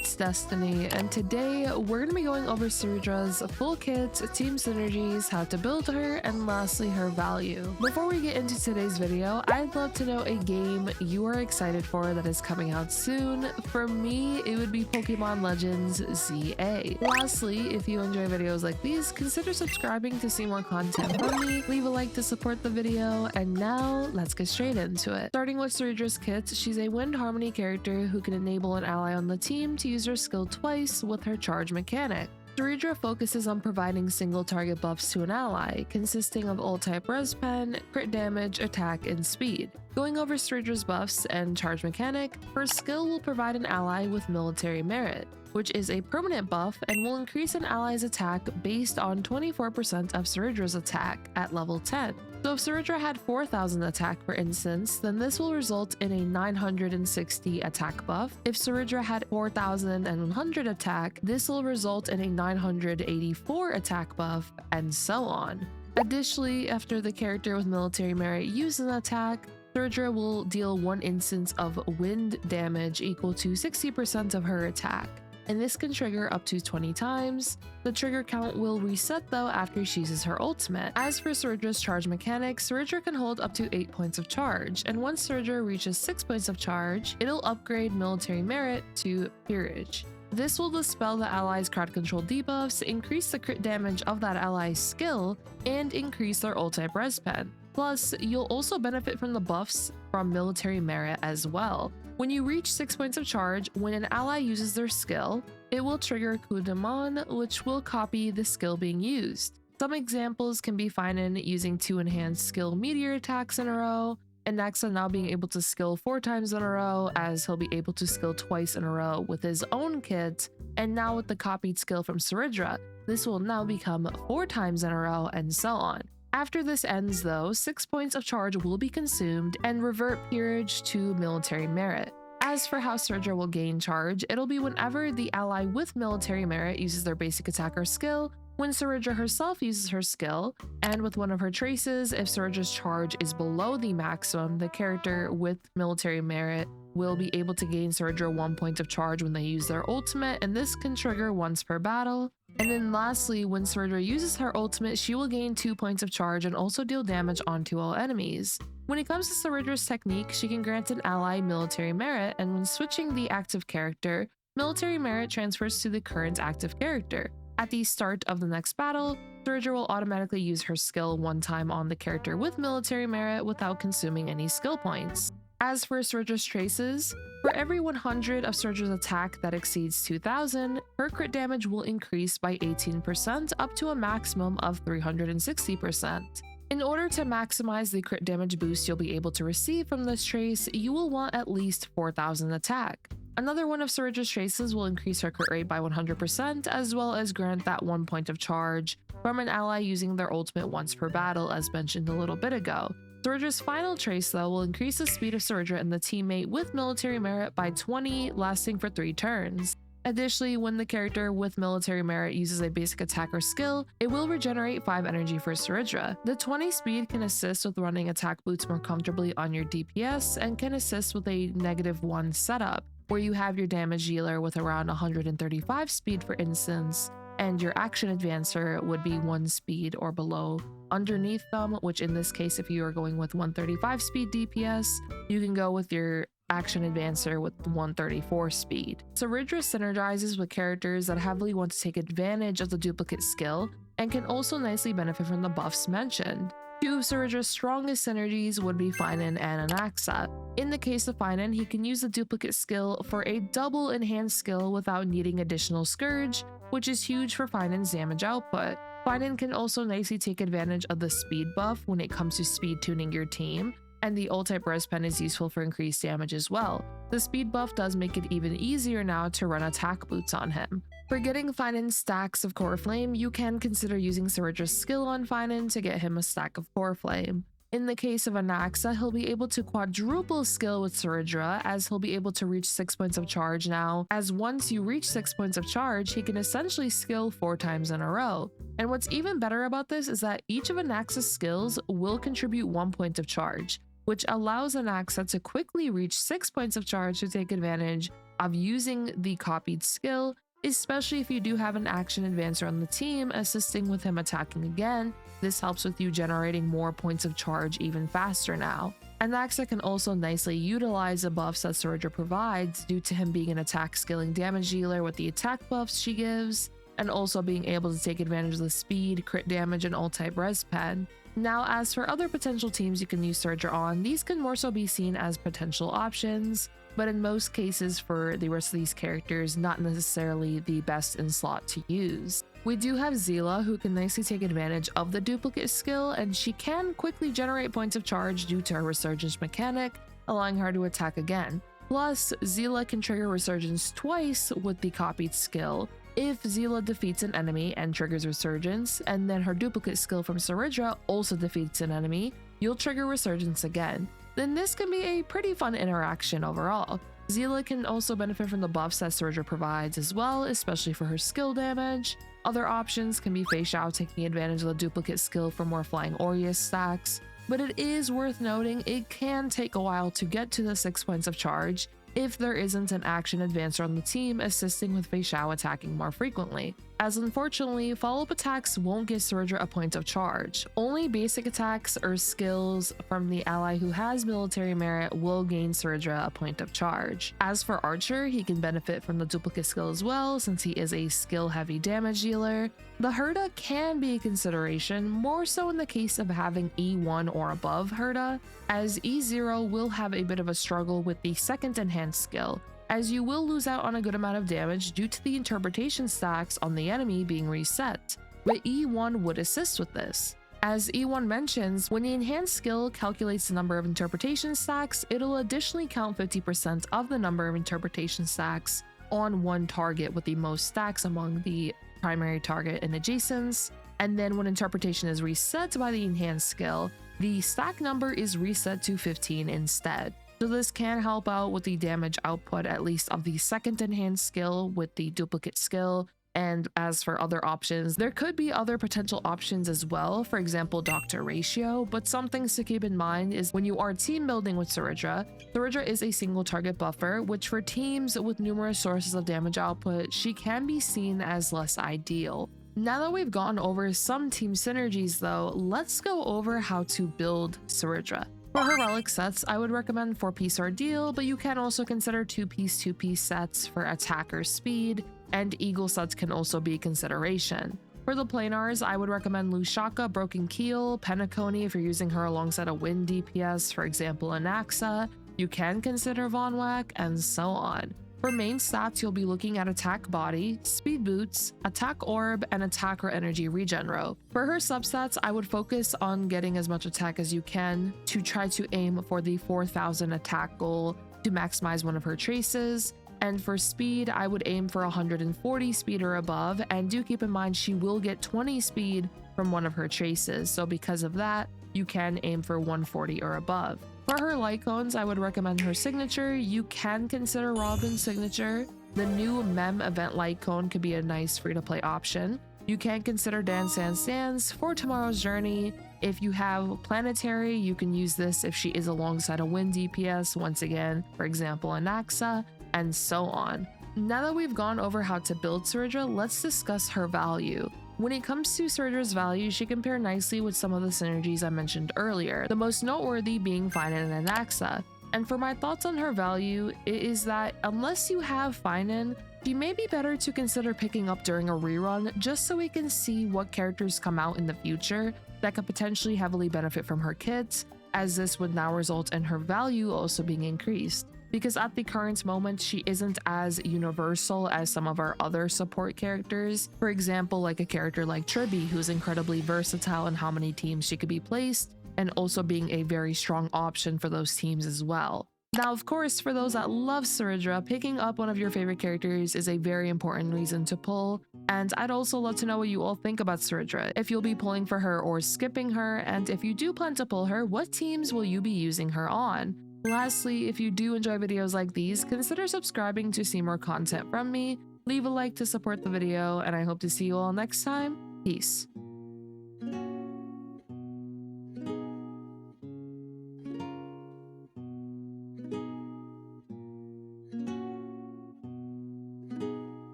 it's Destiny, and today we're going to be going over Cyrydra's full kit, team synergies, how to build her, and lastly her value. Before we get into today's video, I'd love to know a game you are excited for that is coming out soon. For me, it would be Pokemon Legends ZA. Lastly, if you enjoy videos like these, consider subscribing to see more content from me, leave a like to support the video, and now let's get straight into it. Starting with Cyrydra's kit, she's a Wind Harmony character who can enable an ally on the team to use her skill twice with her charge mechanic. Cerydra focuses on providing single target buffs to an ally, consisting of ult-type res pen, crit damage, attack, and speed. Going over Cyrydra's buffs and charge mechanic, her skill will provide an ally with military merit, which is a permanent buff and will increase an ally's attack based on 24% of Cyrydra's attack at level 10. So if Cerydra had 4,000 attack for instance, then this will result in a 960 attack buff. If Cerydra had 4,100 attack, this will result in a 984 attack buff, and so on. Additionally, after the character with military merit uses an attack, Cerydra will deal 1 instance of wind damage equal to 60% of her attack, and this can trigger up to 20 times. The trigger count will reset though after she uses her ultimate. As for Cyrydra's charge mechanic, Cerydra can hold up to 8 points of charge, and once Cerydra reaches 6 points of charge, it'll upgrade military merit to peerage. This will dispel the ally's crowd control debuffs, increase the crit damage of that ally's skill, and increase their ult-type res pen. Plus, you'll also benefit from the buffs from military merit as well. When you reach 6 points of charge, when an ally uses their skill, it will trigger coup de main, which will copy the skill being used. Some examples can be Phainon using 2 enhanced skill meteor attacks in a row, Anaxa now being able to skill 4 times in a row, as he'll be able to skill twice in a row with his own kit, and now with the copied skill from Cerydra, this will now become 4 times in a row, and so on. After this ends though, 6 points of charge will be consumed and revert peerage to military merit. As for how Cerydra will gain charge, it'll be whenever the ally with military merit uses their basic attack or skill, when Cerydra herself uses her skill, and with one of her traces, if Cerydra's charge is below the maximum, the character with military merit will be able to gain Cerydra 1 point of charge when they use their ultimate, and this can trigger once per battle. And then lastly, when Cerydra uses her ultimate, she will gain 2 points of charge and also deal damage onto all enemies. When it comes to Cerydra's technique, she can grant an ally military merit, and when switching the active character, military merit transfers to the current active character. At the start of the next battle, Cerydra will automatically use her skill 1 time on the character with military merit without consuming any skill points. As for Cerydra's traces, for every 100 of Cerydra's attack that exceeds 2,000, her crit damage will increase by 18% up to a maximum of 360%. In order to maximize the crit damage boost you'll be able to receive from this trace, you will want at least 4,000 attack. Another one of Cerydra's traces will increase her crit rate by 100%, as well as grant that 1 point of charge from an ally using their ultimate once per battle, as mentioned a little bit ago. Cerydra's final trace though will increase the speed of Cerydra and the teammate with military merit by 20, lasting for 3 turns. Additionally, when the character with military merit uses a basic attack or skill, it will regenerate 5 energy for Cerydra. The 20 speed can assist with running attack boots more comfortably on your DPS and can assist with a -1 setup, where you have your damage dealer with around 135 speed for instance, and your action advancer would be 1 speed or below underneath them, which in this case, if you are going with 135 speed DPS, you can go with your action advancer with 134 speed. Cerydra synergizes with characters that heavily want to take advantage of the duplicate skill and can also nicely benefit from the buffs mentioned. 2 of Cerydra's strongest synergies would be Phainon and Anaxa. In the case of Phainon, he can use the duplicate skill for a double enhanced skill without needing additional Scourge, which is huge for Phainon's damage output. Phainon can also nicely take advantage of the speed buff when it comes to speed tuning your team, and the ult-type res pen is useful for increased damage as well. The speed buff does make it even easier now to run attack boots on him. For getting Phainon's stacks of Core Flame, you can consider using Cerydra's skill on Phainon to get him a stack of Core Flame. In the case of Anaxa, he'll be able to quadruple skill with Cerydra, as he'll be able to reach 6 points of charge now, as once you reach 6 points of charge, he can essentially skill 4 times in a row. And what's even better about this is that each of Anaxa's skills will contribute 1 point of charge, which allows Anaxa to quickly reach 6 points of charge to take advantage of using the copied skill, especially if you do have an action advancer on the team assisting with him attacking again. This helps with you generating more points of charge even faster now. Anaxa can also nicely utilize the buffs that Cerydra provides due to him being an attack scaling damage dealer with the attack buffs she gives, and also being able to take advantage of the speed, crit damage, and all-type res pen. Now, as for other potential teams you can use Cerydra on, these can more so be seen as potential options, but in most cases for the rest of these characters, not necessarily the best in slot to use. We do have Seele, who can nicely take advantage of the duplicate skill, and she can quickly generate points of charge due to her resurgence mechanic, allowing her to attack again. Plus, Seele can trigger resurgence twice with the copied skill. If Seele defeats an enemy and triggers resurgence, and then her duplicate skill from Cerydra also defeats an enemy, you'll trigger resurgence again. Then this can be a pretty fun interaction overall. Seele can also benefit from the buffs that Cerydra provides as well, especially for her skill damage. Other options can be Phainon taking advantage of the duplicate skill for more Flying Aureus stacks, but it is worth noting it can take a while to get to the 6 points of charge if there isn't an action advancer on the team assisting with Phainon attacking more frequently, as unfortunately follow-up attacks won't give Cerydra a point of charge. Only basic attacks or skills from the ally who has military merit will gain Cerydra a point of charge. As for Archer, he can benefit from the duplicate skill as well since he is a skill-heavy damage dealer. The Herda can be a consideration, more so in the case of having E1 or above Herda, as E0 will have a bit of a struggle with the second enhanced skill, as you will lose out on a good amount of damage due to the interpretation stacks on the enemy being reset, but E1 would assist with this. As E1 mentions, when the enhanced skill calculates the number of interpretation stacks, it'll additionally count 50% of the number of interpretation stacks on one target with the most stacks among the primary target and adjacents, and then when interpretation is reset by the enhanced skill, the stack number is reset to 15 instead. So this can help out with the damage output at least of the second enhanced skill with the duplicate skill. And as for other options, there could be other potential options as well, for example Doctor Ratio, but some things to keep in mind is when you are team building with Cerydra, Cerydra is a single target buffer, which for teams with numerous sources of damage output, she can be seen as less ideal. Now that we've gone over some team synergies though, let's go over how to build Cerydra. For her relic sets, I would recommend 4-piece Ordeal, but you can also consider 2-piece, 2-piece sets for attacker speed, and eagle sets can also be a consideration. For the planars, I would recommend Lushaka, Broken Keel, Penacony if you're using her alongside a wind DPS, for example Anaxa. You can consider Von Wack, and so on. For main stats, you'll be looking at Attack Body, Speed Boots, Attack Orb, and Attacker Energy Regenero. For her substats, I would focus on getting as much attack as you can to try to aim for the 4,000 attack goal to maximize one of her traces. And for speed, I would aim for 140 speed or above, and do keep in mind she will get 20 speed from one of her traces, so because of that, you can aim for 140 or above. For her Lycones, I would recommend her signature. You can consider Robin's signature. The new Mem event Lycone could be a nice free-to-play option. You can consider Dance Dance Dance for Tomorrow's Journey. If you have Planetary, you can use this if she is alongside a wind DPS, once again, for example Anaxa, and so on. Now that we've gone over how to build Cerydra, let's discuss her value. When it comes to Cerydra's value, she can pair nicely with some of the synergies I mentioned earlier, the most noteworthy being Phainon and Anaxa. And for my thoughts on her value, it is that unless you have Phainon, she may be better to consider picking up during a rerun just so we can see what characters come out in the future that could potentially heavily benefit from her kits, as this would now result in her value also being increased. Because at the current moment, she isn't as universal as some of our other support characters. For example, like a character like Tribby, who's incredibly versatile in how many teams she could be placed, and also being a very strong option for those teams as well. Now, of course, for those that love Cerydra, picking up one of your favorite characters is a very important reason to pull, and I'd also love to know what you all think about Cerydra, if you'll be pulling for her or skipping her, and if you do plan to pull her, what teams will you be using her on? Lastly, if you do enjoy videos like these, consider subscribing to see more content from me, leave a like to support the video, and I hope to see you all next time. Peace.